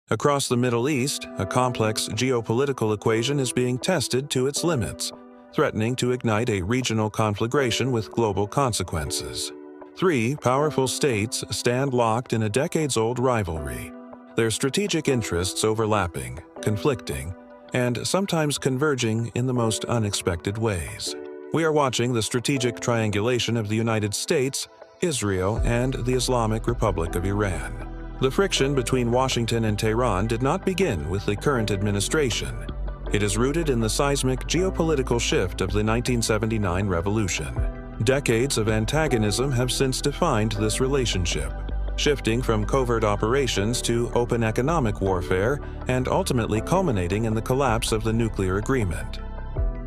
Across the Middle East, a complex geopolitical equation is being tested to its limits, threatening to ignite a regional conflagration with global consequences. Three powerful states stand locked in a decades-old rivalry, their strategic interests overlapping, conflicting, and sometimes converging in the most unexpected ways. We are watching the strategic triangulation of the United States, Israel, and the Islamic Republic of Iran. The friction between Washington and Tehran did not begin with the current administration. It is rooted in the seismic geopolitical shift of the 1979 revolution. Decades of antagonism have since defined this relationship, shifting from covert operations to open economic warfare and ultimately culminating in the collapse of the nuclear agreement.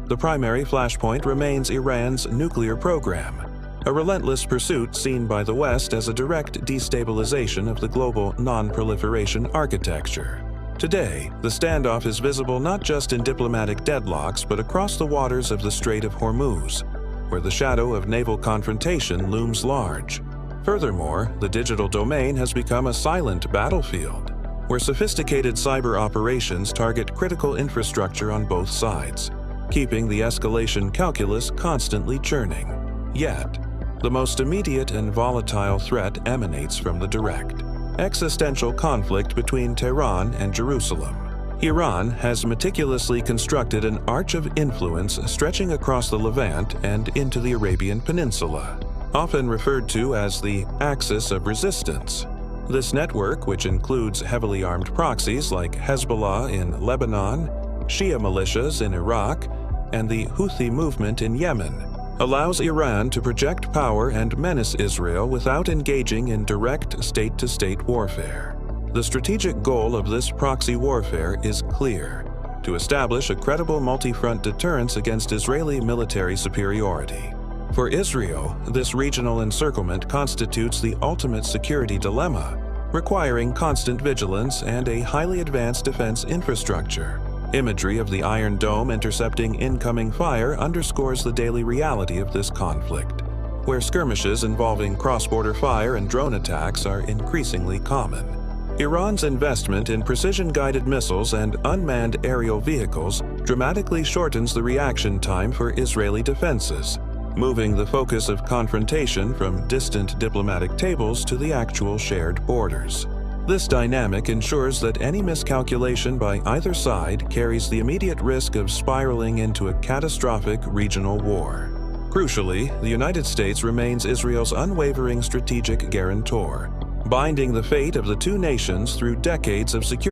The primary flashpoint remains Iran's nuclear program, a relentless pursuit seen by the West as a direct destabilization of the global non-proliferation architecture. Today, the standoff is visible not just in diplomatic deadlocks but across the waters of the Strait of Hormuz, where the shadow of naval confrontation looms large. Furthermore, the digital domain has become a silent battlefield, where sophisticated cyber operations target critical infrastructure on both sides, keeping the escalation calculus constantly churning. Yet, the most immediate and volatile threat emanates from the direct, existential conflict between Tehran and Jerusalem. Iran has meticulously constructed an arch of influence stretching across the Levant and into the Arabian Peninsula, often referred to as the Axis of Resistance. This network, which includes heavily armed proxies like Hezbollah in Lebanon, Shia militias in Iraq, and the Houthi movement in Yemen, allows Iran to project power and menace Israel without engaging in direct state-to-state warfare. The strategic goal of this proxy warfare is clear: to establish a credible multi-front deterrence against Israeli military superiority. For Israel, this regional encirclement constitutes the ultimate security dilemma, requiring constant vigilance and a highly advanced defense infrastructure. Imagery of the Iron Dome intercepting incoming fire underscores the daily reality of this conflict, where skirmishes involving cross-border fire and drone attacks are increasingly common. Iran's investment in precision-guided missiles and unmanned aerial vehicles dramatically shortens the reaction time for Israeli defenses, moving the focus of confrontation from distant diplomatic tables to the actual shared borders. This dynamic ensures that any miscalculation by either side carries the immediate risk of spiraling into a catastrophic regional war. Crucially, the United States remains Israel's unwavering strategic guarantor, binding the fate of the two nations through decades of security